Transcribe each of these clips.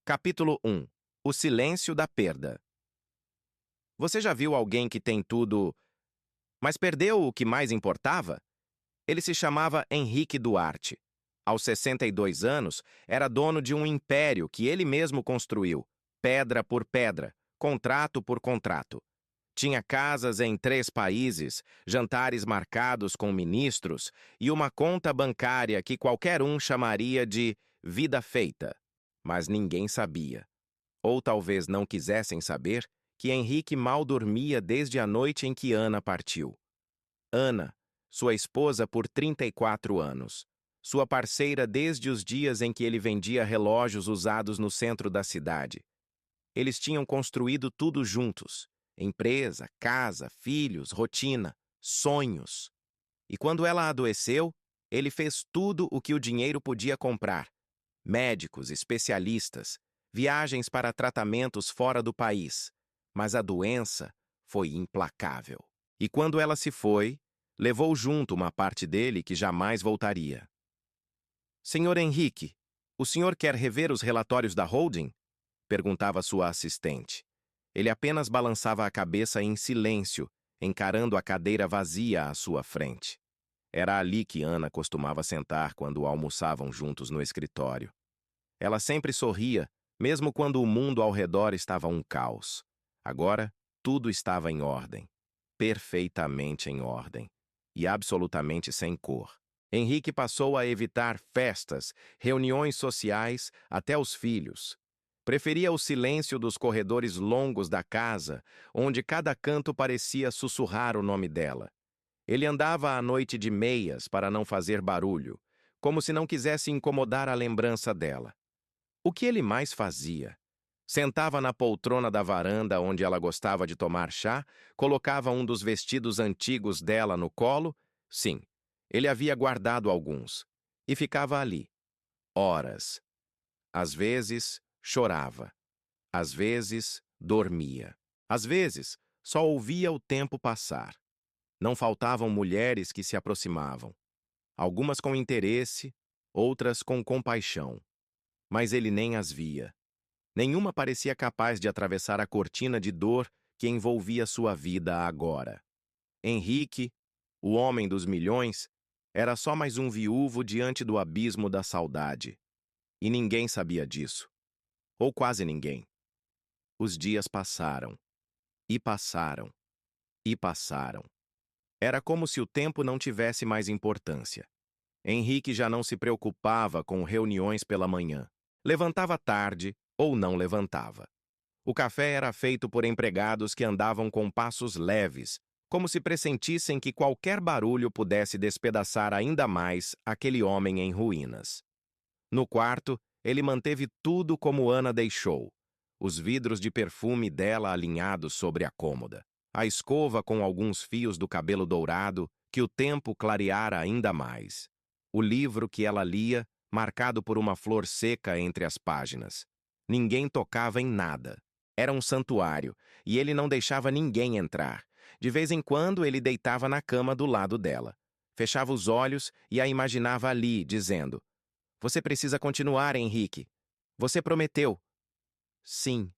Capítulo 1. O silêncio da perda. Você já viu alguém que tem tudo, mas perdeu o que mais importava? Ele se chamava Henrique Duarte. Aos 62 anos, era dono de um império que ele mesmo construiu, pedra por pedra, contrato por contrato. Tinha casas em 3 países, jantares marcados com ministros e uma conta bancária que qualquer um chamaria de vida feita. Mas ninguém sabia. Ou talvez não quisessem saber, que Henrique mal dormia desde a noite em que Ana partiu. Ana, sua esposa por 34 anos. Sua parceira desde os dias em que ele vendia relógios usados no centro da cidade. Eles tinham construído tudo juntos: empresa, casa, filhos, rotina, sonhos. E quando ela adoeceu, ele fez tudo o que o dinheiro podia comprar: médicos, especialistas, viagens para tratamentos fora do país. Mas a doença foi implacável. E quando ela se foi, levou junto uma parte dele que jamais voltaria. Senhor Henrique, o senhor quer rever os relatórios da holding? Perguntava sua assistente. Ele apenas balançava a cabeça em silêncio, encarando a cadeira vazia à sua frente. Era ali que Ana costumava sentar quando almoçavam juntos no escritório. Ela sempre sorria, mesmo quando o mundo ao redor estava um caos. Agora, tudo estava em ordem. Perfeitamente em ordem. E absolutamente sem cor. Henrique passou a evitar festas, reuniões sociais, até os filhos. Preferia o silêncio dos corredores longos da casa, onde cada canto parecia sussurrar o nome dela. Ele andava à noite de meias para não fazer barulho, como se não quisesse incomodar a lembrança dela. O que ele mais fazia? Sentava na poltrona da varanda onde ela gostava de tomar chá, colocava um dos vestidos antigos dela no colo. Sim, ele havia guardado alguns. E ficava ali, horas. Às vezes, chorava. Às vezes, dormia. Às vezes, só ouvia o tempo passar. Não faltavam mulheres que se aproximavam. Algumas com interesse, outras com compaixão. Mas ele nem as via. Nenhuma parecia capaz de atravessar a cortina de dor que envolvia sua vida agora. Henrique, o homem dos milhões, era só mais um viúvo diante do abismo da saudade. E ninguém sabia disso. Ou quase ninguém. Os dias passaram. E passaram. E passaram. Era como se o tempo não tivesse mais importância. Henrique já não se preocupava com reuniões pela manhã. Levantava tarde ou não levantava. O café era feito por empregados que andavam com passos leves, como se pressentissem que qualquer barulho pudesse despedaçar ainda mais aquele homem em ruínas. No quarto, ele manteve tudo como Ana deixou: os vidros de perfume dela alinhados sobre a cômoda, a escova com alguns fios do cabelo dourado que o tempo clareara ainda mais, o livro que ela lia, marcado por uma flor seca entre as páginas. Ninguém tocava em nada. Era um santuário, e ele não deixava ninguém entrar. De vez em quando, ele deitava na cama do lado dela. Fechava os olhos e a imaginava ali, dizendo: "Você precisa continuar, Henrique. Você prometeu." Sim,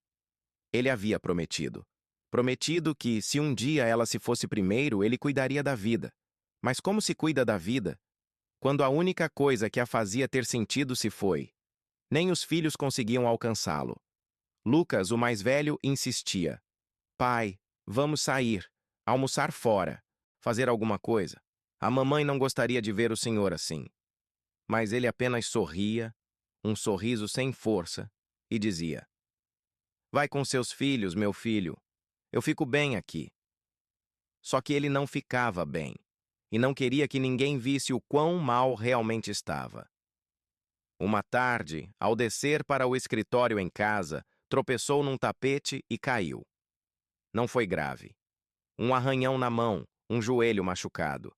ele havia prometido. Prometido que, se um dia ela se fosse primeiro, ele cuidaria da vida. Mas como se cuida da vida quando a única coisa que a fazia ter sentido se foi? Nem os filhos conseguiam alcançá-lo. Lucas, o mais velho, insistia: "Pai, vamos sair, almoçar fora, fazer alguma coisa. A mamãe não gostaria de ver o senhor assim." Mas ele apenas sorria, um sorriso sem força, e dizia: "Vai com seus filhos, meu filho. Eu fico bem aqui." Só que ele não ficava bem, e não queria que ninguém visse o quão mal realmente estava. Uma tarde, ao descer para o escritório em casa, tropeçou num tapete e caiu. Não foi grave. Um arranhão na mão, um joelho machucado.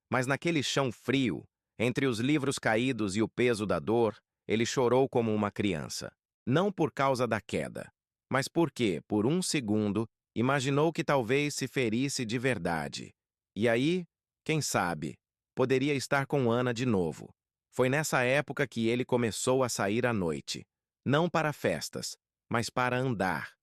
Mas naquele chão frio, entre os livros caídos e o peso da dor, ele chorou como uma criança. Não por causa da queda, mas porque, por um segundo, imaginou que talvez se ferisse de verdade. E aí, quem sabe, poderia estar com Ana de novo. Foi nessa época que ele começou a sair à noite. Não para festas, mas para andar.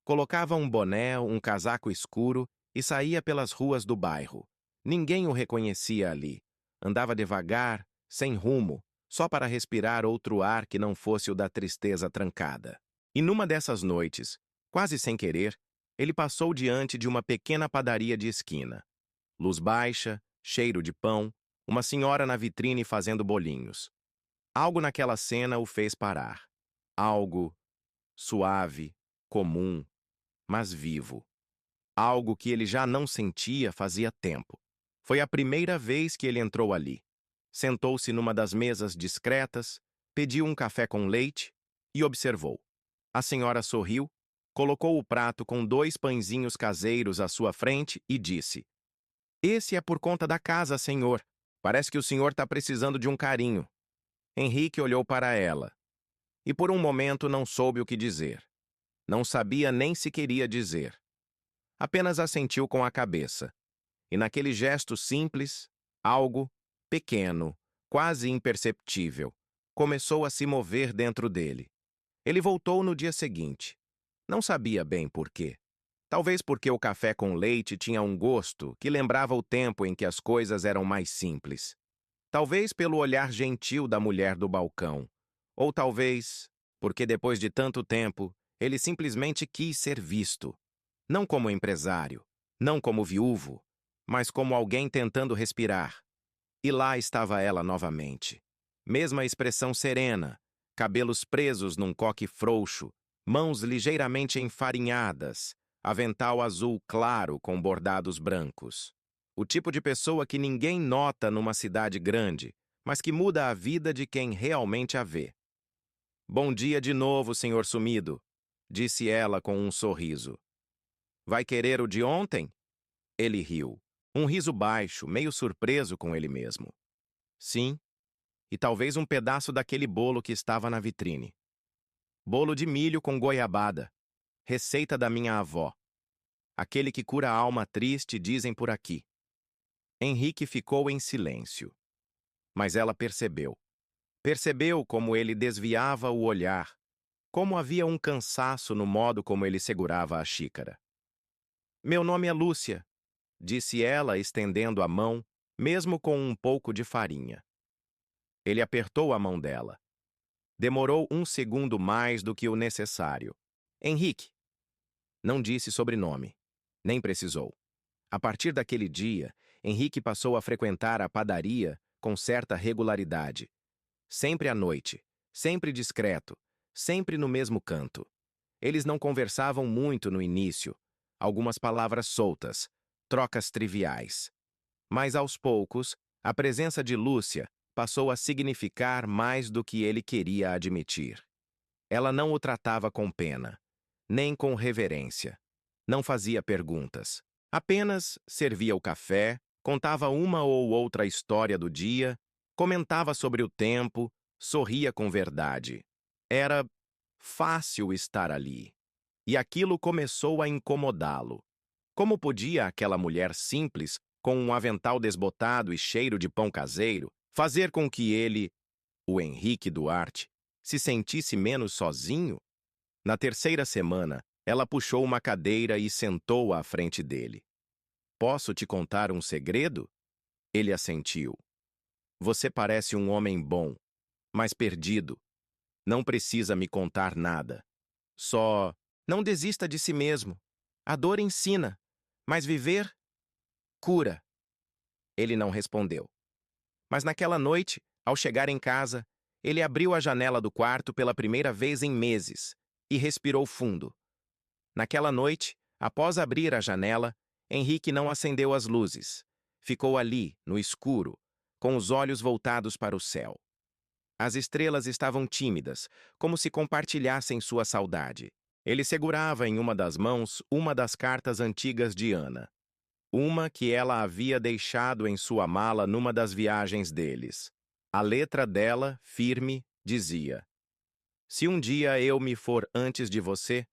Colocava um boné, um casaco escuro e saía pelas ruas do bairro. Ninguém o reconhecia ali. Andava devagar, sem rumo, só para respirar outro ar que não fosse o da tristeza trancada. E numa dessas noites, quase sem querer, ele passou diante de uma pequena padaria de esquina. Luz baixa, cheiro de pão, uma senhora na vitrine fazendo bolinhos. Algo naquela cena o fez parar. Algo suave, comum, mas vivo. Algo que ele já não sentia fazia tempo. Foi a primeira vez que ele entrou ali. Sentou-se numa das mesas discretas, pediu um café com leite e observou. A senhora sorriu, colocou o prato com 2 pãezinhos caseiros à sua frente e disse: "Esse é por conta da casa, senhor. Parece que o senhor está precisando de um carinho." Henrique olhou para ela e por um momento não soube o que dizer. Não sabia nem se queria dizer. Apenas assentiu com a cabeça. E naquele gesto simples, algo pequeno, quase imperceptível, começou a se mover dentro dele. Ele voltou no dia seguinte. Não sabia bem por quê. Talvez porque o café com leite tinha um gosto que lembrava o tempo em que as coisas eram mais simples. Talvez pelo olhar gentil da mulher do balcão. Ou talvez porque depois de tanto tempo, ele simplesmente quis ser visto. Não como empresário, não como viúvo, mas como alguém tentando respirar. E lá estava ela novamente. Mesma expressão serena, cabelos presos num coque frouxo, mãos ligeiramente enfarinhadas, avental azul claro com bordados brancos. O tipo de pessoa que ninguém nota numa cidade grande, mas que muda a vida de quem realmente a vê. "Bom dia de novo, senhor sumido", disse ela com um sorriso. "Vai querer o de ontem?" Ele riu. Um riso baixo, meio surpreso com ele mesmo. "Sim, e talvez um pedaço daquele bolo que estava na vitrine. Bolo de milho com goiabada. Receita da minha avó. Aquele que cura a alma triste, dizem por aqui." Henrique ficou em silêncio. Mas ela percebeu. Percebeu como ele desviava o olhar, como havia um cansaço no modo como ele segurava a xícara. "Meu nome é Lúcia", disse ela, estendendo a mão, mesmo com um pouco de farinha. Ele apertou a mão dela. Demorou um segundo mais do que o necessário. "Henrique." Não disse sobrenome. Nem precisou. A partir daquele dia, Henrique passou a frequentar a padaria com certa regularidade. Sempre à noite, sempre discreto, sempre no mesmo canto. Eles não conversavam muito no início, algumas palavras soltas, trocas triviais. Mas aos poucos, a presença de Lúcia passou a significar mais do que ele queria admitir. Ela não o tratava com pena, nem com reverência. Não fazia perguntas. Apenas servia o café, contava uma ou outra história do dia, comentava sobre o tempo, sorria com verdade. Era fácil estar ali. E aquilo começou a incomodá-lo. Como podia aquela mulher simples, com um avental desbotado e cheiro de pão caseiro, fazer com que ele, o Henrique Duarte, se sentisse menos sozinho? Na terceira semana, ela puxou uma cadeira e sentou à frente dele. "Posso te contar um segredo?" Ele assentiu. "Você parece um homem bom, mas perdido. Não precisa me contar nada. Só não desista de si mesmo. A dor ensina, mas viver cura." Ele não respondeu. Mas naquela noite, ao chegar em casa, ele abriu a janela do quarto pela primeira vez em meses e respirou fundo. Naquela noite, após abrir a janela, Henrique não acendeu as luzes. Ficou ali, no escuro, com os olhos voltados para o céu. As estrelas estavam tímidas, como se compartilhassem sua saudade. Ele segurava em uma das mãos uma das cartas antigas de Ana. Uma que ela havia deixado em sua mala numa das viagens deles. A letra dela, firme, dizia: "Se um dia eu me for antes de você,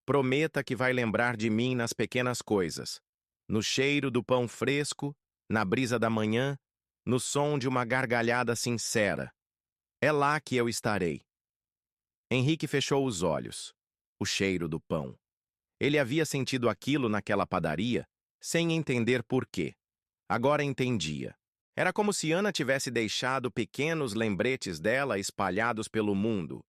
prometa que vai lembrar de mim nas pequenas coisas, no cheiro do pão fresco, na brisa da manhã, no som de uma gargalhada sincera. É lá que eu estarei." Henrique fechou os olhos. O cheiro do pão. Ele havia sentido aquilo naquela padaria, sem entender por quê. Agora entendia. Era como se Ana tivesse deixado pequenos lembretes dela espalhados pelo mundo.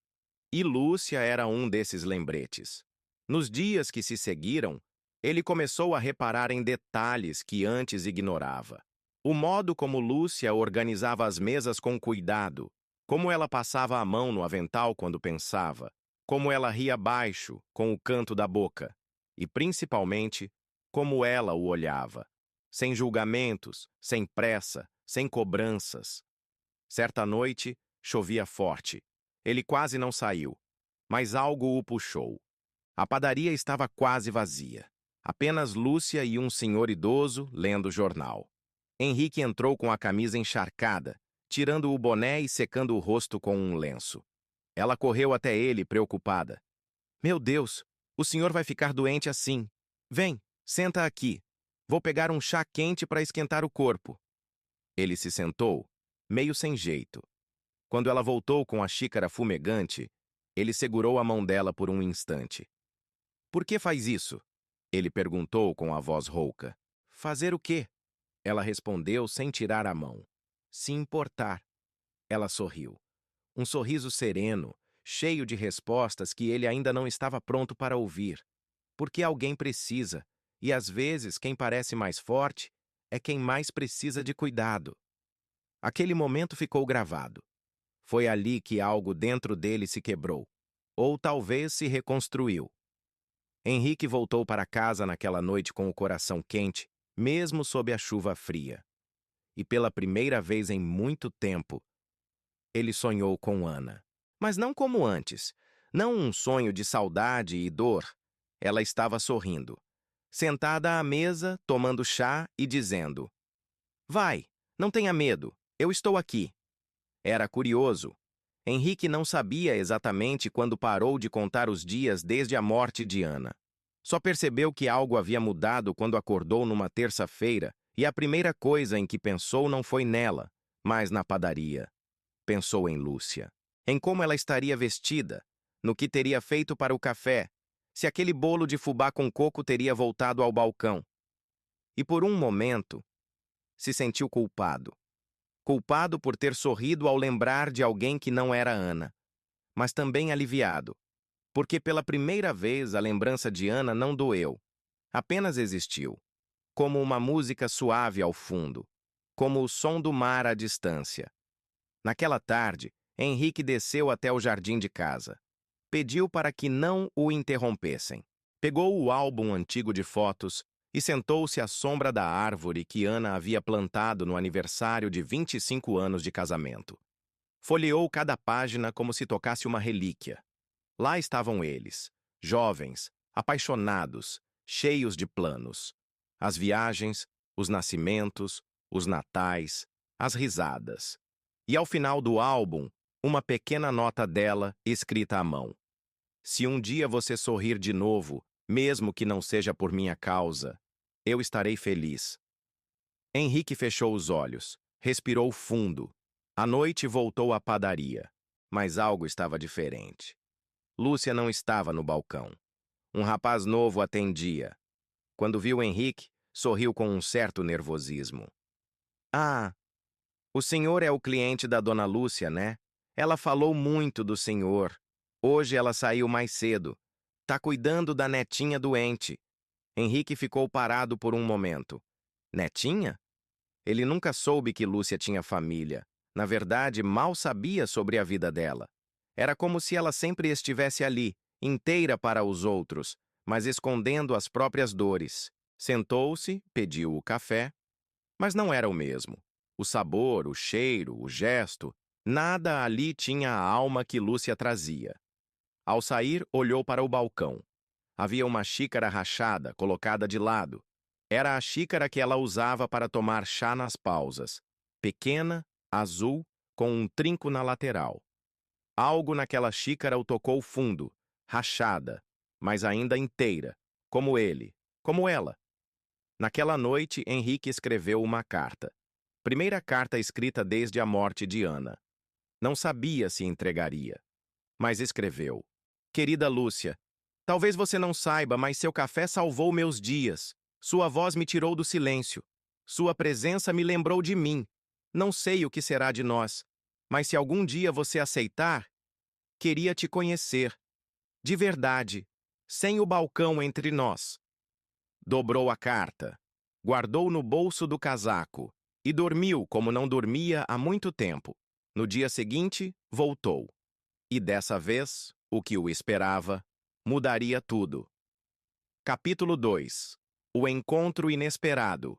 E Lúcia era um desses lembretes. Nos dias que se seguiram, ele começou a reparar em detalhes que antes ignorava. O modo como Lúcia organizava as mesas com cuidado, como ela passava a mão no avental quando pensava, como ela ria baixo, com o canto da boca, e principalmente, como ela o olhava, sem julgamentos, sem pressa, sem cobranças. Certa noite, chovia forte. Ele quase não saiu, mas algo o puxou. A padaria estava quase vazia. Apenas Lúcia e um senhor idoso lendo o jornal. Henrique entrou com a camisa encharcada, tirando o boné e secando o rosto com um lenço. Ela correu até ele, preocupada. Meu Deus, o senhor vai ficar doente assim. Vem, senta aqui. Vou pegar um chá quente para esquentar o corpo. Ele se sentou, meio sem jeito. Quando ela voltou com a xícara fumegante, ele segurou a mão dela por um instante. Por que faz isso? Ele perguntou com a voz rouca. Fazer o quê? Ela respondeu sem tirar a mão. Se importar. Ela sorriu. Um sorriso sereno, cheio de respostas que ele ainda não estava pronto para ouvir. Porque alguém precisa, e às vezes quem parece mais forte é quem mais precisa de cuidado. Aquele momento ficou gravado. Foi ali que algo dentro dele se quebrou. Ou talvez se reconstruiu. Henrique voltou para casa naquela noite com o coração quente, mesmo sob a chuva fria. E pela primeira vez em muito tempo, ele sonhou com Ana. Mas não como antes. Não um sonho de saudade e dor. Ela estava sorrindo, sentada à mesa, tomando chá e dizendo: Vai, não tenha medo, eu estou aqui. Era curioso. Henrique não sabia exatamente quando parou de contar os dias desde a morte de Ana. Só percebeu que algo havia mudado quando acordou numa terça-feira e a primeira coisa em que pensou não foi nela, mas na padaria. Pensou em Lúcia, em como ela estaria vestida, no que teria feito para o café, se aquele bolo de fubá com coco teria voltado ao balcão. E por um momento, se sentiu culpado. Culpado por ter sorrido ao lembrar de alguém que não era Ana, mas também aliviado, porque pela primeira vez a lembrança de Ana não doeu, apenas existiu, como uma música suave ao fundo, como o som do mar à distância. Naquela tarde, Henrique desceu até o jardim de casa. Pediu para que não o interrompessem. Pegou o álbum antigo de fotos e sentou-se à sombra da árvore que Ana havia plantado no aniversário de 25 anos de casamento. Folheou cada página como se tocasse uma relíquia. Lá estavam eles, jovens, apaixonados, cheios de planos. As viagens, os nascimentos, os natais, as risadas. E ao final do álbum, uma pequena nota dela escrita à mão. Se um dia você sorrir de novo, mesmo que não seja por minha causa, eu estarei feliz. Henrique fechou os olhos, respirou fundo. A noite voltou à padaria, mas algo estava diferente. Lúcia não estava no balcão. Um rapaz novo atendia. Quando viu Henrique, sorriu com um certo nervosismo. Ah, o senhor é o cliente da dona Lúcia, né? Ela falou muito do senhor. Hoje ela saiu mais cedo. Tá cuidando da netinha doente. Henrique ficou parado por um momento. Netinha? Ele nunca soube que Lúcia tinha família. Na verdade, mal sabia sobre a vida dela. Era como se ela sempre estivesse ali, inteira para os outros, mas escondendo as próprias dores. Sentou-se, pediu o café, mas não era o mesmo. O sabor, o cheiro, o gesto, nada ali tinha a alma que Lúcia trazia. Ao sair, olhou para o balcão. Havia uma xícara rachada, colocada de lado. Era a xícara que ela usava para tomar chá nas pausas. Pequena, azul, com um trinco na lateral. Algo naquela xícara o tocou fundo, rachada, mas ainda inteira, como ele, como ela. Naquela noite, Henrique escreveu uma carta. Primeira carta escrita desde a morte de Ana. Não sabia se entregaria. mas escreveu: Querida Lúcia, talvez você não saiba, mas seu café salvou meus dias. Sua voz me tirou do silêncio. Sua presença me lembrou de mim. Não sei o que será de nós, mas se algum dia você aceitar, queria te conhecer. De verdade, sem o balcão entre nós. Dobrou a carta, guardou no bolso do casaco e dormiu como não dormia há muito tempo. No dia seguinte, voltou. E dessa vez, o que o esperava, mudaria tudo. Capítulo 2. O encontro inesperado.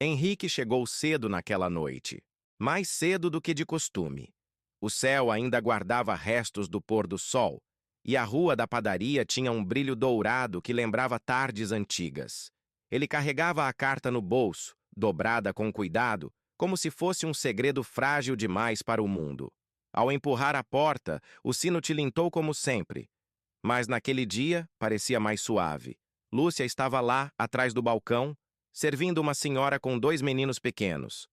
Henrique chegou cedo naquela noite, mais cedo do que de costume. O céu ainda guardava restos do pôr do sol, e a rua da padaria tinha um brilho dourado que lembrava tardes antigas. Ele carregava a carta no bolso, dobrada com cuidado, como se fosse um segredo frágil demais para o mundo. Ao empurrar a porta, o sino tilintou como sempre. Mas naquele dia parecia mais suave. Lúcia estava lá, atrás do balcão, servindo uma senhora com 2 meninos pequenos.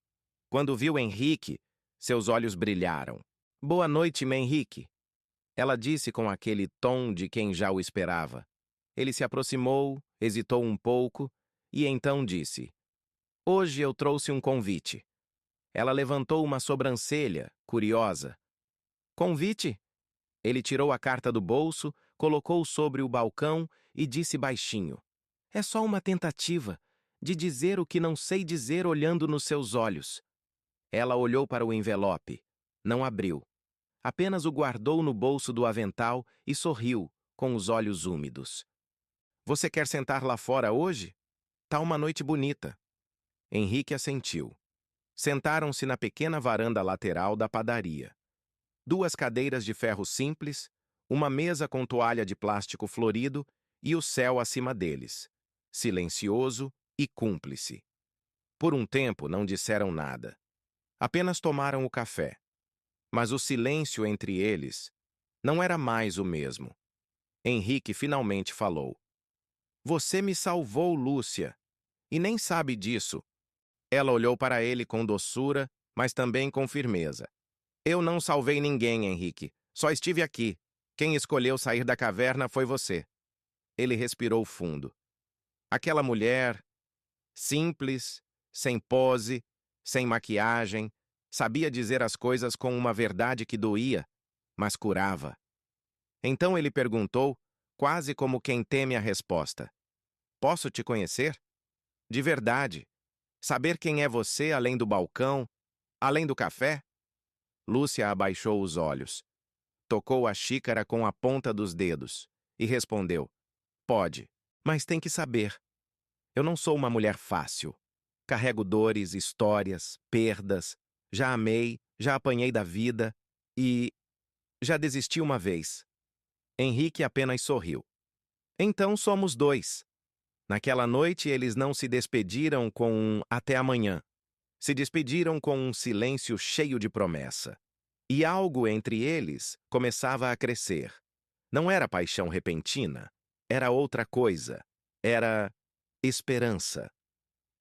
Quando viu Henrique, seus olhos brilharam. Boa noite, Henrique. Ela disse com aquele tom de quem já o esperava. Ele se aproximou, hesitou um pouco e então disse: Hoje eu trouxe um convite. Ela levantou uma sobrancelha, curiosa. Convite? Ele tirou a carta do bolso, colocou sobre o balcão e disse baixinho: É só uma tentativa de dizer o que não sei dizer olhando nos seus olhos. Ela olhou para o envelope. Não abriu. Apenas o guardou no bolso do avental e sorriu, com os olhos úmidos. Você quer sentar lá fora hoje? Tá uma noite bonita. Henrique assentiu. Sentaram-se na pequena varanda lateral da padaria. 2 cadeiras de ferro simples, uma mesa com toalha de plástico florido e o céu acima deles, silencioso e cúmplice. Por um tempo não disseram nada. Apenas tomaram o café. Mas o silêncio entre eles não era mais o mesmo. Henrique finalmente falou. Você me salvou, Lúcia. E nem sabe disso. Ela olhou para ele com doçura, mas também com firmeza. Eu não salvei ninguém, Henrique. Só estive aqui. Quem escolheu sair da caverna foi você. Ele respirou fundo. Aquela mulher, simples, sem pose, sem maquiagem, sabia dizer as coisas com uma verdade que doía, mas curava. Então ele perguntou, quase como quem teme a resposta. Posso te conhecer? De verdade. Saber quem é você além do balcão, além do café? Lúcia abaixou os olhos. Tocou a xícara com a ponta dos dedos e respondeu. Pode, mas tem que saber. Eu não sou uma mulher fácil. Carrego dores, histórias, perdas. Já amei, já apanhei da vida e já desisti uma vez. Henrique apenas sorriu. Então somos 2. Naquela noite eles não se despediram com um até amanhã. Se despediram com um silêncio cheio de promessa. E algo entre eles começava a crescer. Não era paixão repentina, era outra coisa. Era esperança.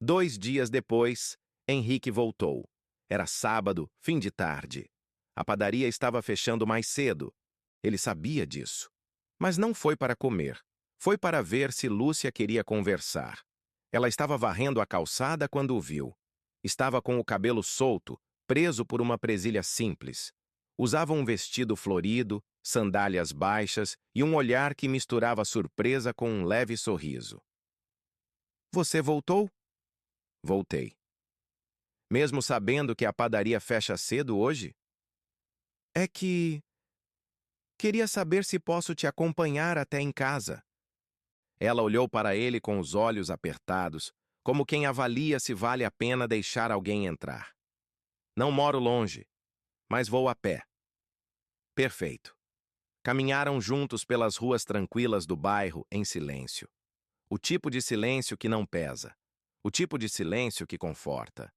2 dias depois, Henrique voltou. Era sábado, fim de tarde. A padaria estava fechando mais cedo. Ele sabia disso. Mas não foi para comer. Foi para ver se Lúcia queria conversar. Ela estava varrendo a calçada quando o viu. Estava com o cabelo solto, preso por uma presilha simples. Usava um vestido florido, sandálias baixas e um olhar que misturava surpresa com um leve sorriso. Você voltou? Voltei. Mesmo sabendo que a padaria fecha cedo hoje? É que... Queria saber se posso te acompanhar até em casa. Ela olhou para ele com os olhos apertados, como quem avalia se vale a pena deixar alguém entrar. Não moro longe, mas vou a pé. Perfeito. Caminharam juntos pelas ruas tranquilas do bairro em silêncio. O tipo de silêncio que não pesa. O tipo de silêncio que conforta.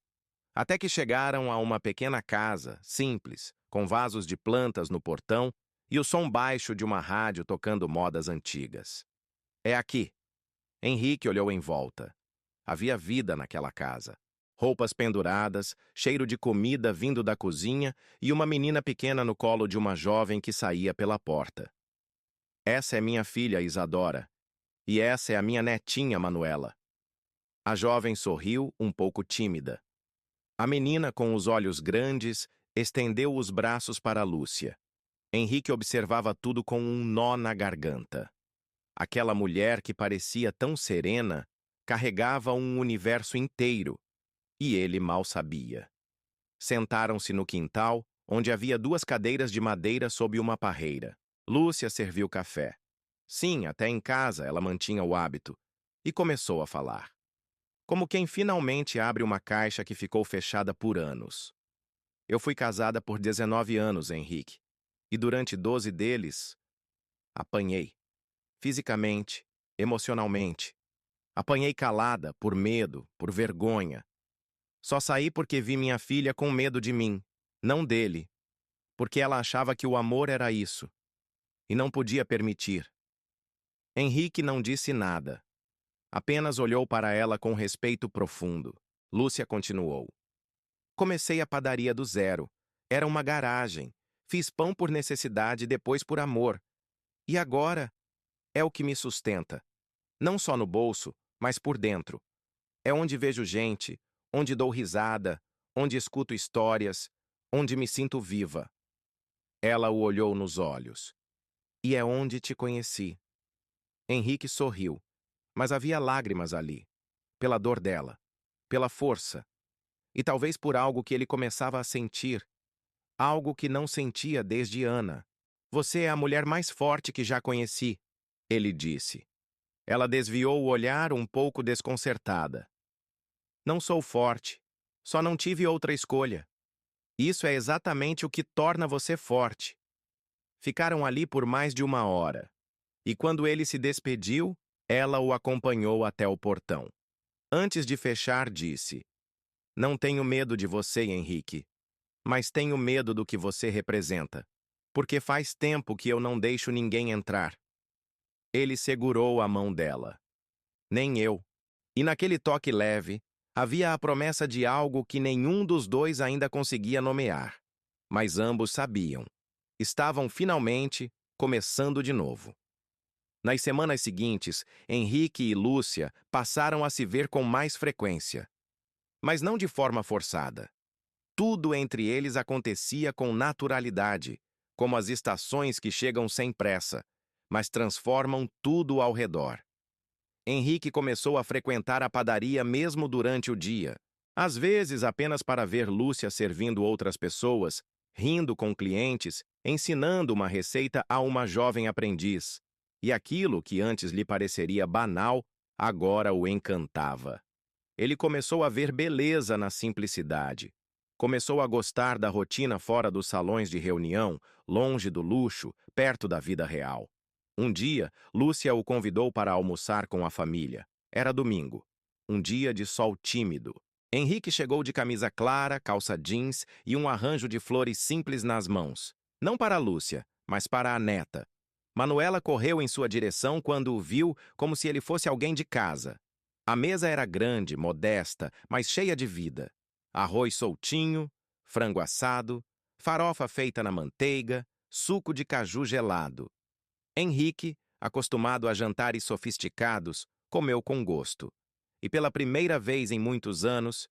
Até que chegaram a uma pequena casa, simples, com vasos de plantas no portão e o som baixo de uma rádio tocando modas antigas. É aqui. Henrique olhou em volta. Havia vida naquela casa. Roupas penduradas, cheiro de comida vindo da cozinha e uma menina pequena no colo de uma jovem que saía pela porta. Essa é minha filha Isadora, e essa é a minha netinha Manuela. A jovem sorriu, um pouco tímida. A menina, com os olhos grandes, estendeu os braços para Lúcia. Henrique observava tudo com um nó na garganta. Aquela mulher que parecia tão serena carregava um universo inteiro, e ele mal sabia. Sentaram-se no quintal, onde havia 2 cadeiras de madeira sob uma parreira. Lúcia serviu café. Sim, até em casa ela mantinha o hábito, e começou a falar. Como quem finalmente abre uma caixa que ficou fechada por anos. Eu fui casada por 19 anos, Henrique, e durante 12 deles, apanhei. Fisicamente, emocionalmente. Apanhei calada, por medo, por vergonha. Só saí porque vi minha filha com medo de mim, não dele, porque ela achava que o amor era isso, e não podia permitir. Henrique não disse nada. Apenas olhou para ela com respeito profundo. Lúcia continuou. Comecei a padaria do zero. Era uma garagem. Fiz pão por necessidade e depois por amor. E agora é o que me sustenta. Não só no bolso, mas por dentro. É onde vejo gente, onde dou risada, onde escuto histórias, onde me sinto viva. Ela o olhou nos olhos. E é onde te conheci. Henrique sorriu, mas havia lágrimas ali. Pela dor dela, pela força, e talvez por algo que ele começava a sentir, algo que não sentia desde Ana. Você é a mulher mais forte que já conheci, ele disse. Ela desviou o olhar um pouco desconcertada. Não sou forte, só não tive outra escolha. Isso é exatamente o que torna você forte. Ficaram ali por mais de 1 hora. E quando ele se despediu, ela o acompanhou até o portão. Antes de fechar, disse: Não tenho medo de você, Henrique, mas tenho medo do que você representa, porque faz tempo que eu não deixo ninguém entrar. Ele segurou a mão dela. Nem eu. E naquele toque leve, havia a promessa de algo que nenhum dos dois ainda conseguia nomear. Mas ambos sabiam. Estavam finalmente começando de novo. Nas semanas seguintes, Henrique e Lúcia passaram a se ver com mais frequência. Mas não de forma forçada. Tudo entre eles acontecia com naturalidade, como as estações que chegam sem pressa, mas transformam tudo ao redor. Henrique começou a frequentar a padaria mesmo durante o dia, às vezes apenas para ver Lúcia servindo outras pessoas, rindo com clientes, ensinando uma receita a uma jovem aprendiz. E aquilo que antes lhe pareceria banal, agora o encantava. Ele começou a ver beleza na simplicidade. Começou a gostar da rotina fora dos salões de reunião, longe do luxo, perto da vida real. Um dia, Lúcia o convidou para almoçar com a família. Era domingo. Um dia de sol tímido. Henrique chegou de camisa clara, calça jeans e um arranjo de flores simples nas mãos. Não para Lúcia, mas para a neta. Manuela correu em sua direção quando o viu como se ele fosse alguém de casa. A mesa era grande, modesta, mas cheia de vida. Arroz soltinho, frango assado, farofa feita na manteiga, suco de caju gelado. Henrique, acostumado a jantares sofisticados, comeu com gosto. E pela primeira vez em muitos anos,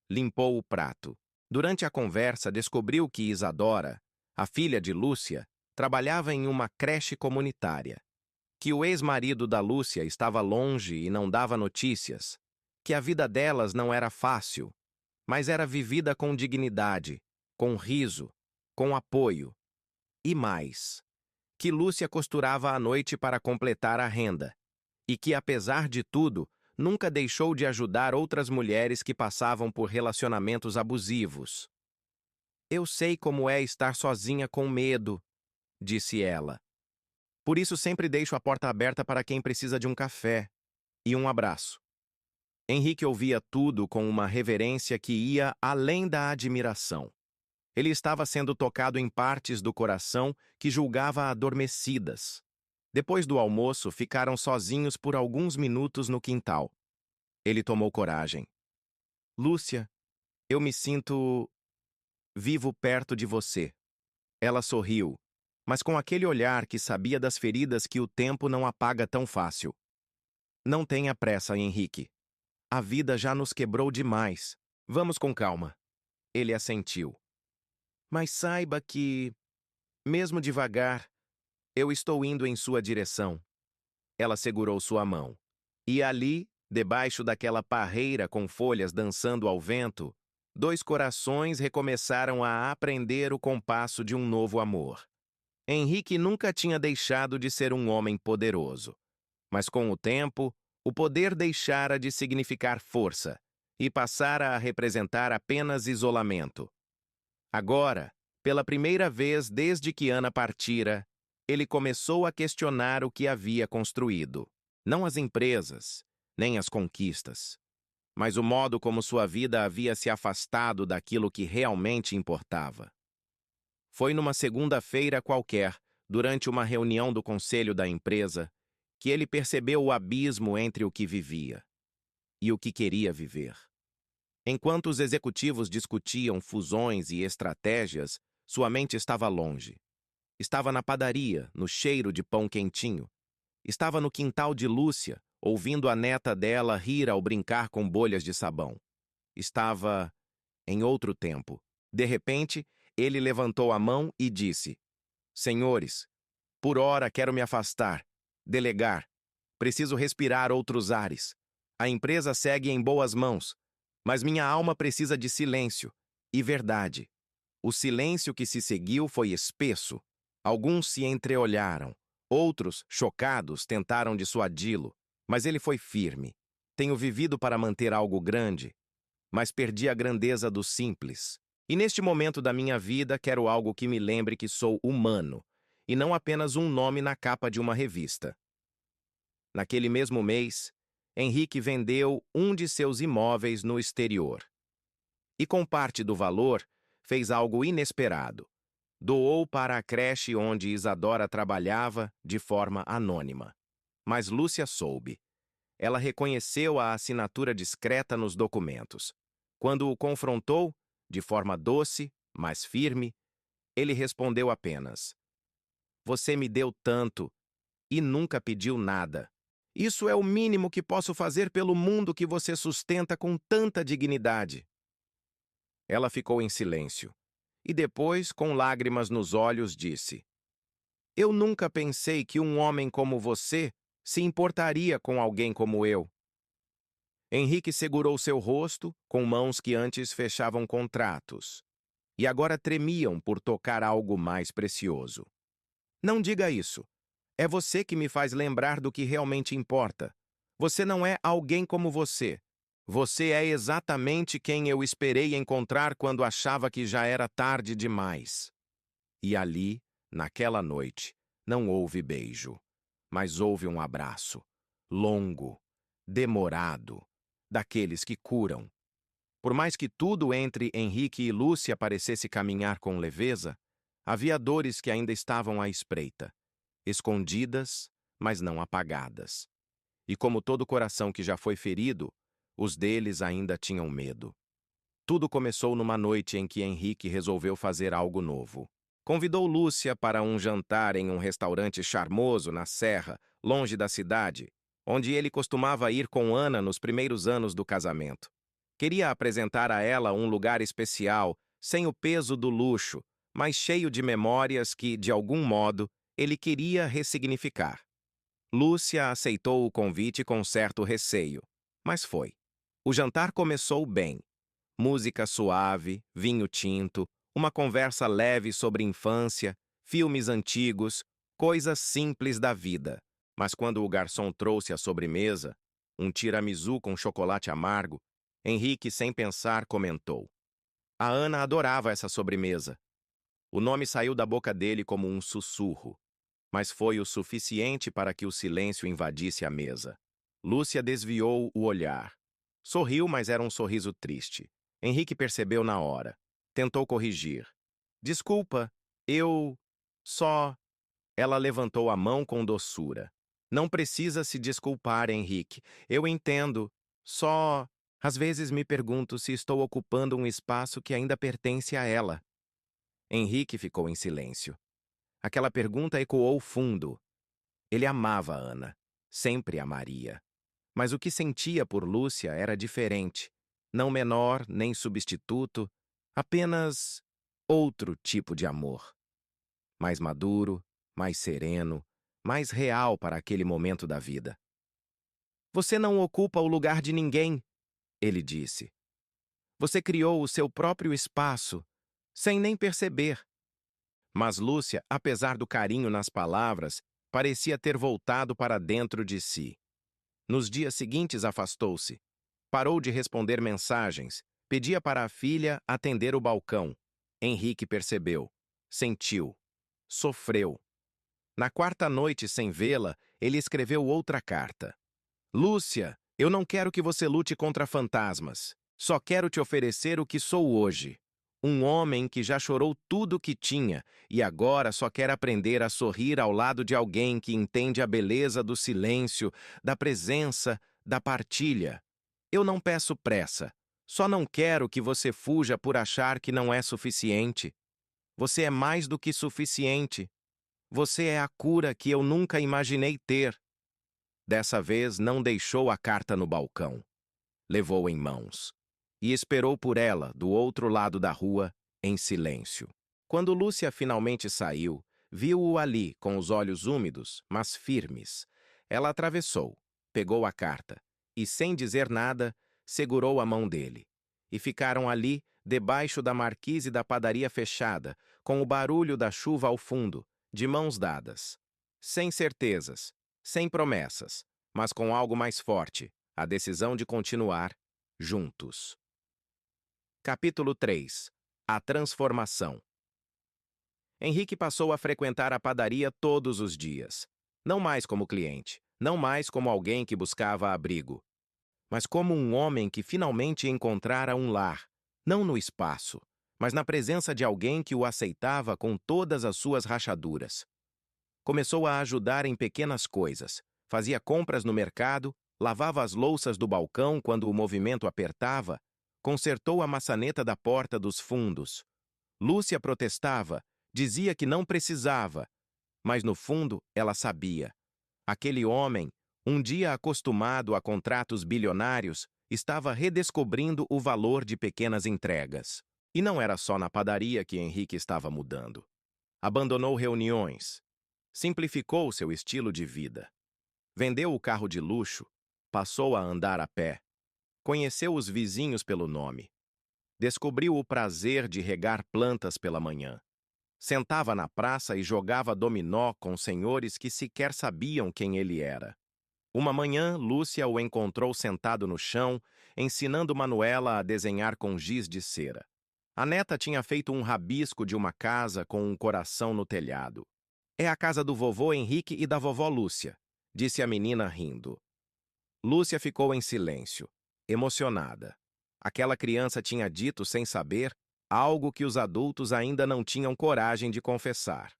limpou o prato. Durante a conversa, descobriu que Isadora, a filha de Lúcia, trabalhava em uma creche comunitária, que o ex-marido da Lúcia estava longe e não dava notícias, que a vida delas não era fácil, mas era vivida com dignidade, com riso, com apoio. E mais, que Lúcia costurava à noite para completar a renda, e que, apesar de tudo, nunca deixou de ajudar outras mulheres que passavam por relacionamentos abusivos. Eu sei como é estar sozinha com medo, disse ela. Por isso sempre deixo a porta aberta para quem precisa de um café e um abraço. Henrique ouvia tudo com uma reverência que ia além da admiração. Ele estava sendo tocado em partes do coração que julgava adormecidas. Depois do almoço, ficaram sozinhos por alguns minutos no quintal. Ele tomou coragem. Lúcia, eu me sinto vivo perto de você. Ela sorriu, mas com aquele olhar que sabia das feridas que o tempo não apaga tão fácil. Não tenha pressa, Henrique. A vida já nos quebrou demais. Vamos com calma. Ele assentiu. Mas saiba que, mesmo devagar, eu estou indo em sua direção. Ela segurou sua mão. E ali, debaixo daquela parreira com folhas dançando ao vento, dois corações recomeçaram a aprender o compasso de um novo amor. Henrique nunca tinha deixado de ser um homem poderoso. Mas com o tempo, o poder deixara de significar força e passara a representar apenas isolamento. Agora, pela primeira vez desde que Ana partira, ele começou a questionar o que havia construído. Não as empresas, nem as conquistas, mas o modo como sua vida havia se afastado daquilo que realmente importava. Foi numa segunda-feira qualquer, durante uma reunião do conselho da empresa, que ele percebeu o abismo entre o que vivia e o que queria viver. Enquanto os executivos discutiam fusões e estratégias, sua mente estava longe. Estava na padaria, no cheiro de pão quentinho. Estava no quintal de Lúcia, ouvindo a neta dela rir ao brincar com bolhas de sabão. Estava em outro tempo. De repente, ele levantou a mão e disse: Senhores, por ora quero me afastar, delegar. Preciso respirar outros ares. A empresa segue em boas mãos, mas minha alma precisa de silêncio e verdade. O silêncio que se seguiu foi espesso. Alguns se entreolharam. Outros, chocados, tentaram dissuadi-lo, mas ele foi firme. Tenho vivido para manter algo grande, mas perdi a grandeza do simples. E neste momento da minha vida quero algo que me lembre que sou humano, e não apenas um nome na capa de uma revista. Naquele mesmo mês, Henrique vendeu um de seus imóveis no exterior. E com parte do valor, fez algo inesperado. Doou para a creche onde Isadora trabalhava de forma anônima. Mas Lúcia soube. Ela reconheceu a assinatura discreta nos documentos. Quando o confrontou, de forma doce, mas firme, ele respondeu apenas: Você me deu tanto e nunca pediu nada. Isso é o mínimo que posso fazer pelo mundo que você sustenta com tanta dignidade. Ela ficou em silêncio e depois, com lágrimas nos olhos, disse: Eu nunca pensei que um homem como você se importaria com alguém como eu. Henrique segurou seu rosto com mãos que antes fechavam contratos e agora tremiam por tocar algo mais precioso. Não diga isso. É você que me faz lembrar do que realmente importa. Você não é alguém como você. Você é exatamente quem eu esperei encontrar quando achava que já era tarde demais. E ali, naquela noite, não houve beijo, mas houve um abraço, longo, demorado, daqueles que curam. Por mais que tudo entre Henrique e Lúcia parecesse caminhar com leveza, havia dores que ainda estavam à espreita, escondidas, mas não apagadas. E como todo coração que já foi ferido, os deles ainda tinham medo. Tudo começou numa noite em que Henrique resolveu fazer algo novo. Convidou Lúcia para um jantar em um restaurante charmoso na Serra, longe da cidade, onde ele costumava ir com Ana nos primeiros anos do casamento. Queria apresentar a ela um lugar especial, sem o peso do luxo, mas cheio de memórias que, de algum modo, ele queria ressignificar. Lúcia aceitou o convite com certo receio, mas foi. O jantar começou bem. Música suave, vinho tinto, uma conversa leve sobre infância, filmes antigos, coisas simples da vida. Mas quando o garçom trouxe a sobremesa, um tiramisu com chocolate amargo, Henrique, sem pensar, comentou: A Ana adorava essa sobremesa. O nome saiu da boca dele como um sussurro, mas foi o suficiente para que o silêncio invadisse a mesa. Lúcia desviou o olhar. Sorriu, mas era um sorriso triste. Henrique percebeu na hora. Tentou corrigir. Desculpa, eu... só... Ela levantou a mão com doçura. Não precisa se desculpar, Henrique. Eu entendo. Só... Às vezes me pergunto se estou ocupando um espaço que ainda pertence a ela. Henrique ficou em silêncio. Aquela pergunta ecoou fundo. Ele amava Ana. Sempre amaria. Mas o que sentia por Lúcia era diferente. Não menor, nem substituto, apenas outro tipo de amor. Mais maduro, mais sereno, mais real para aquele momento da vida. Você não ocupa o lugar de ninguém, ele disse. Você criou o seu próprio espaço, sem nem perceber. Mas Lúcia, apesar do carinho nas palavras, parecia ter voltado para dentro de si. Nos dias seguintes afastou-se. Parou de responder mensagens. Pedia para a filha atender o balcão. Henrique percebeu. Sentiu. Sofreu. Na quarta noite sem vê-la, ele escreveu outra carta. Lúcia, eu não quero que você lute contra fantasmas. Só quero te oferecer o que sou hoje. Um homem que já chorou tudo o que tinha e agora só quer aprender a sorrir ao lado de alguém que entende a beleza do silêncio, da presença, da partilha. Eu não peço pressa. Só não quero que você fuja por achar que não é suficiente. Você é mais do que suficiente. Você é a cura que eu nunca imaginei ter. Dessa vez não deixou a carta no balcão. Levou em mãos. E esperou por ela, do outro lado da rua, em silêncio. Quando Lúcia finalmente saiu, viu-o ali, com os olhos úmidos, mas firmes. Ela atravessou, pegou a carta e, sem dizer nada, segurou a mão dele. E ficaram ali, debaixo da marquise da padaria fechada, com o barulho da chuva ao fundo, de mãos dadas. Sem certezas, sem promessas, mas com algo mais forte, a decisão de continuar juntos. Capítulo 3. A transformação. Henrique passou a frequentar a padaria todos os dias. Não mais como cliente, não mais como alguém que buscava abrigo, mas como um homem que finalmente encontrara um lar, não no espaço, mas na presença de alguém que o aceitava com todas as suas rachaduras. Começou a ajudar em pequenas coisas, fazia compras no mercado, lavava as louças do balcão quando o movimento apertava, consertou a maçaneta da porta dos fundos. Lúcia protestava, dizia que não precisava, mas no fundo ela sabia. Aquele homem, um dia acostumado a contratos bilionários, estava redescobrindo o valor de pequenas entregas. E não era só na padaria que Henrique estava mudando. Abandonou reuniões. Simplificou seu estilo de vida. Vendeu o carro de luxo, passou a andar a pé. Conheceu os vizinhos pelo nome. Descobriu o prazer de regar plantas pela manhã. Sentava na praça e jogava dominó com senhores que sequer sabiam quem ele era. Uma manhã, Lúcia o encontrou sentado no chão, ensinando Manuela a desenhar com giz de cera. A neta tinha feito um rabisco de uma casa com um coração no telhado. É a casa do vovô Henrique e da vovó Lúcia, disse a menina rindo. Lúcia ficou em silêncio, emocionada. Aquela criança tinha dito sem saber algo que os adultos ainda não tinham coragem de confessar.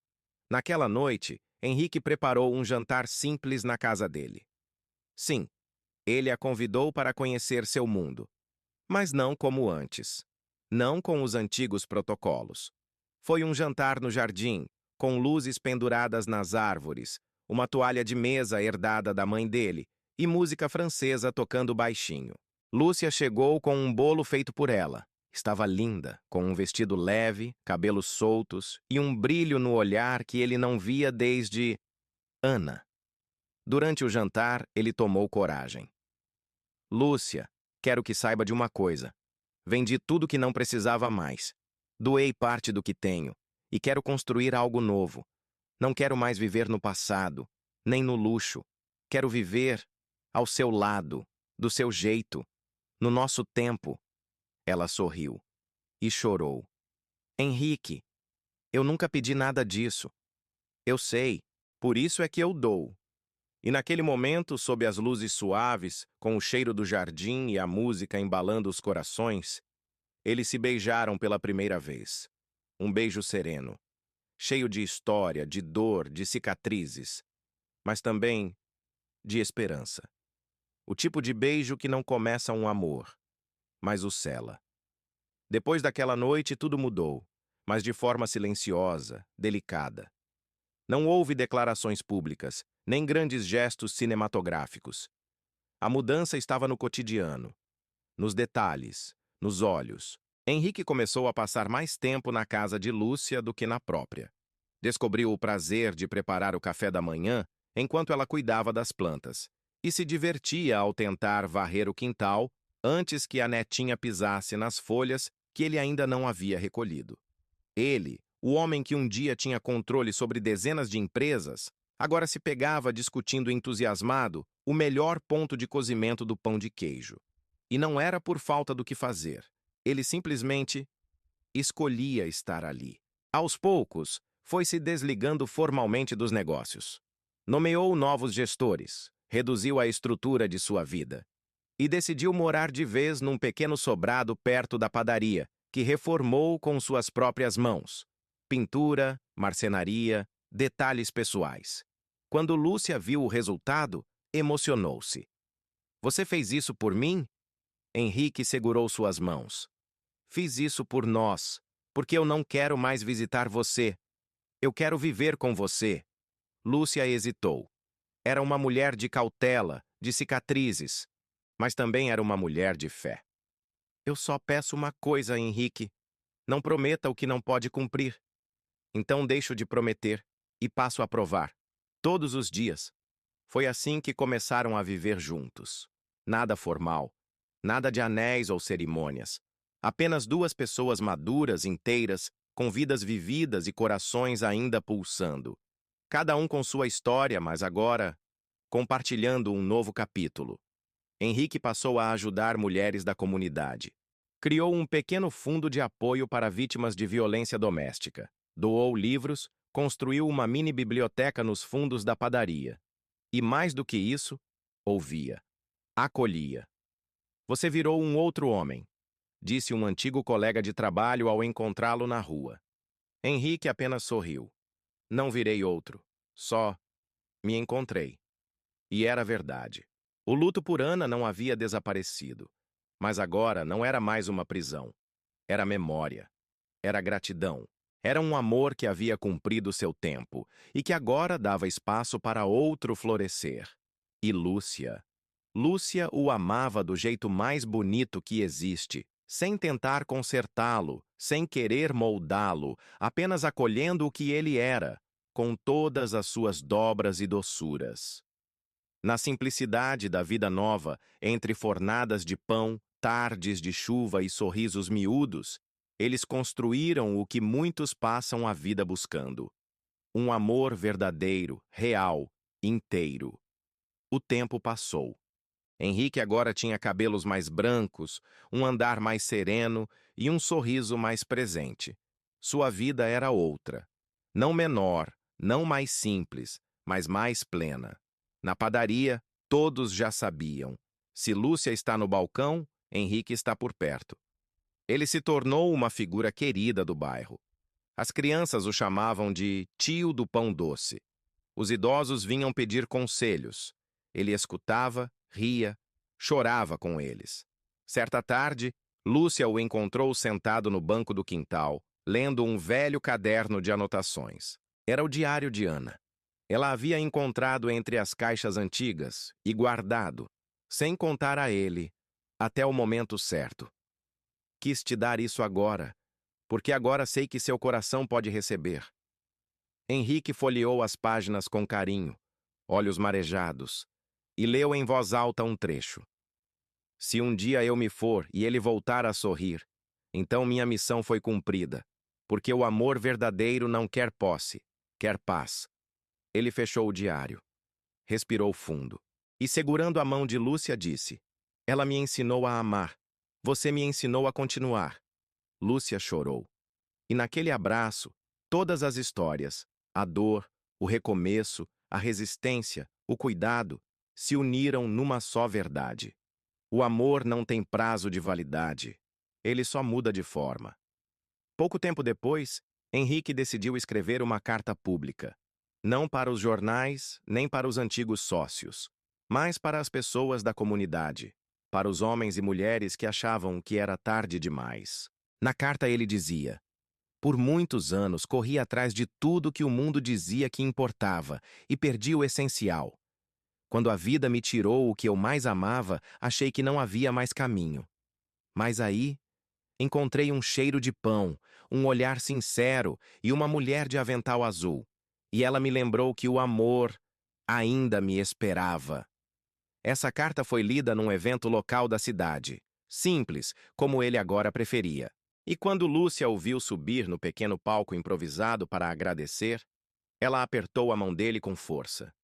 Naquela noite, Henrique preparou um jantar simples na casa dele. Sim, ele a convidou para conhecer seu mundo, mas não como antes. Não com os antigos protocolos. Foi um jantar no jardim, com luzes penduradas nas árvores, uma toalha de mesa herdada da mãe dele e música francesa tocando baixinho. Lúcia chegou com um bolo feito por ela. Estava linda, com um vestido leve, cabelos soltos e um brilho no olhar que ele não via desde Ana. Durante o jantar, ele tomou coragem. Lúcia, quero que saiba de uma coisa. Vendi tudo que não precisava mais. Doei parte do que tenho e quero construir algo novo. Não quero mais viver no passado, nem no luxo. Quero viver ao seu lado, do seu jeito, no nosso tempo. Ela sorriu e chorou. Henrique, eu nunca pedi nada disso. Eu sei, por isso é que eu dou. E naquele momento, sob as luzes suaves, com o cheiro do jardim e a música embalando os corações, eles se beijaram pela primeira vez. Um beijo sereno, cheio de história, de dor, de cicatrizes, mas também de esperança. O tipo de beijo que não começa um amor, mas o cela. Depois daquela noite, tudo mudou, mas de forma silenciosa, delicada. Não houve declarações públicas, nem grandes gestos cinematográficos. A mudança estava no cotidiano, nos detalhes, nos olhos. Henrique começou a passar mais tempo na casa de Lúcia do que na própria. Descobriu o prazer de preparar o café da manhã enquanto ela cuidava das plantas, e se divertia ao tentar varrer o quintal antes que a netinha pisasse nas folhas que ele ainda não havia recolhido. Ele, o homem que um dia tinha controle sobre dezenas de empresas, agora se pegava discutindo entusiasmado o melhor ponto de cozimento do pão de queijo. E não era por falta do que fazer. Ele simplesmente escolhia estar ali. Aos poucos, foi se desligando formalmente dos negócios. Nomeou novos gestores, reduziu a estrutura de sua vida e decidiu morar de vez num pequeno sobrado perto da padaria, que reformou com suas próprias mãos. Pintura, marcenaria, detalhes pessoais. Quando Lúcia viu o resultado, emocionou-se. "Você fez isso por mim?" Henrique segurou suas mãos. "Fiz isso por nós, porque eu não quero mais visitar você. Eu quero viver com você." Lúcia hesitou. Era uma mulher de cautela, de cicatrizes, mas também era uma mulher de fé. "Eu só peço uma coisa, Henrique. Não prometa o que não pode cumprir." "Então deixo de prometer e passo a provar. Todos os dias." Foi assim que começaram a viver juntos. Nada formal, nada de anéis ou cerimônias. Apenas duas pessoas maduras, inteiras, com vidas vividas e corações ainda pulsando. Cada um com sua história, mas agora compartilhando um novo capítulo. Henrique passou a ajudar mulheres da comunidade. Criou um pequeno fundo de apoio para vítimas de violência doméstica. Doou livros, construiu uma mini biblioteca nos fundos da padaria. E mais do que isso, ouvia, acolhia. "Você virou um outro homem", disse um antigo colega de trabalho ao encontrá-lo na rua. Henrique apenas sorriu. "Não virei outro, só me encontrei." E era verdade. O luto por Ana não havia desaparecido. Mas agora não era mais uma prisão. Era memória. Era gratidão. Era um amor que havia cumprido seu tempo e que agora dava espaço para outro florescer. E Lúcia? Lúcia o amava do jeito mais bonito que existe, sem tentar consertá-lo, sem querer moldá-lo, apenas acolhendo o que ele era, com todas as suas dobras e doçuras. Na simplicidade da vida nova, entre fornadas de pão, tardes de chuva e sorrisos miúdos, eles construíram o que muitos passam a vida buscando. Um amor verdadeiro, real, inteiro. O tempo passou. Henrique agora tinha cabelos mais brancos, um andar mais sereno e um sorriso mais presente. Sua vida era outra. Não menor, não mais simples, mas mais plena. Na padaria, todos já sabiam. Se Lúcia está no balcão, Henrique está por perto. Ele se tornou uma figura querida do bairro. As crianças o chamavam de tio do pão doce. Os idosos vinham pedir conselhos. Ele escutava, ria, chorava com eles. Certa tarde, Lúcia o encontrou sentado no banco do quintal, lendo um velho caderno de anotações. Era o diário de Ana. Ela havia encontrado entre as caixas antigas e guardado, sem contar a ele, até o momento certo. "Quis te dar isso agora, porque agora sei que seu coração pode receber." Henrique folheou as páginas com carinho, olhos marejados, e leu em voz alta um trecho. "Se um dia eu me for e ele voltar a sorrir, então minha missão foi cumprida, porque o amor verdadeiro não quer posse, quer paz." Ele fechou o diário, respirou fundo e, segurando a mão de Lúcia, disse: "Ela me ensinou a amar. Você me ensinou a continuar." Lúcia chorou. E naquele abraço, todas as histórias, a dor, o recomeço, a resistência, o cuidado, se uniram numa só verdade. O amor não tem prazo de validade. Ele só muda de forma. Pouco tempo depois, Henrique decidiu escrever uma carta pública. Não para os jornais, nem para os antigos sócios, mas para as pessoas da comunidade. para os homens e mulheres que achavam que era tarde demais. Na carta ele dizia: por muitos anos corri atrás de tudo que o mundo dizia que importava e perdi o essencial. Quando a vida me tirou o que eu mais amava, achei que não havia mais caminho. Mas aí, encontrei um cheiro de pão, um olhar sincero e uma mulher de avental azul. E ela me lembrou que o amor ainda me esperava. Essa carta foi lida num evento local da cidade. Simples, como ele agora preferia. E quando Lúcia o viu subir no pequeno palco improvisado para agradecer, ela apertou a mão dele com força.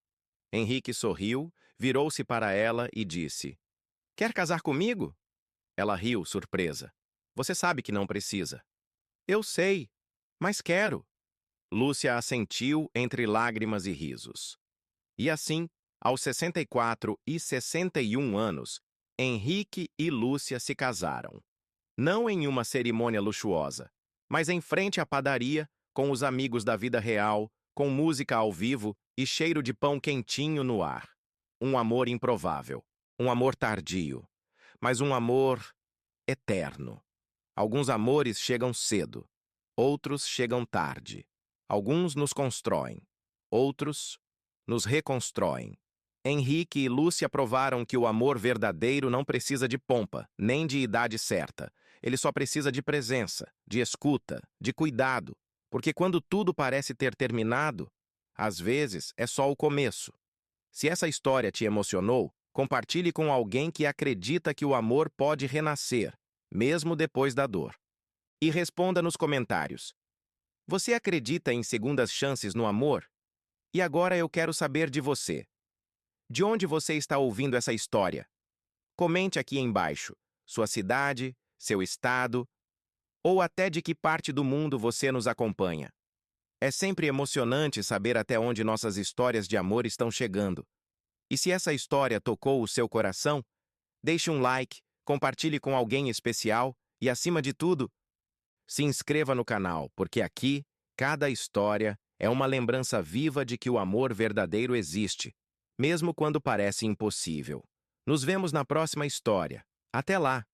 Henrique sorriu, virou-se para ela e disse: quer casar comigo? Ela riu, surpresa. Você sabe que não precisa. Eu sei, mas quero. Lúcia assentiu entre lágrimas e risos. E assim, aos 64 e 61 anos, Henrique e Lúcia se casaram. Não em uma cerimônia luxuosa, mas em frente à padaria, com os amigos da vida real, com música ao vivo e cheiro de pão quentinho no ar. Um amor improvável, um amor tardio, mas um amor eterno. Alguns amores chegam cedo, outros chegam tarde. Alguns nos constroem, outros nos reconstroem. Henrique e Lúcia provaram que o amor verdadeiro não precisa de pompa, nem de idade certa. Ele só precisa de presença, de escuta, de cuidado, porque quando tudo parece ter terminado, às vezes é só o começo. Se essa história te emocionou, compartilhe com alguém que acredita que o amor pode renascer, mesmo depois da dor. E responda nos comentários: você acredita em segundas chances no amor? E agora eu quero saber de você. De onde você está ouvindo essa história? Comente aqui embaixo sua cidade, seu estado, ou até de que parte do mundo você nos acompanha. É sempre emocionante saber até onde nossas histórias de amor estão chegando. E se essa história tocou o seu coração, deixe um like, compartilhe com alguém especial e, acima de tudo, se inscreva no canal, porque aqui, cada história é uma lembrança viva de que o amor verdadeiro existe, mesmo quando parece impossível. Nos vemos na próxima história. Até lá!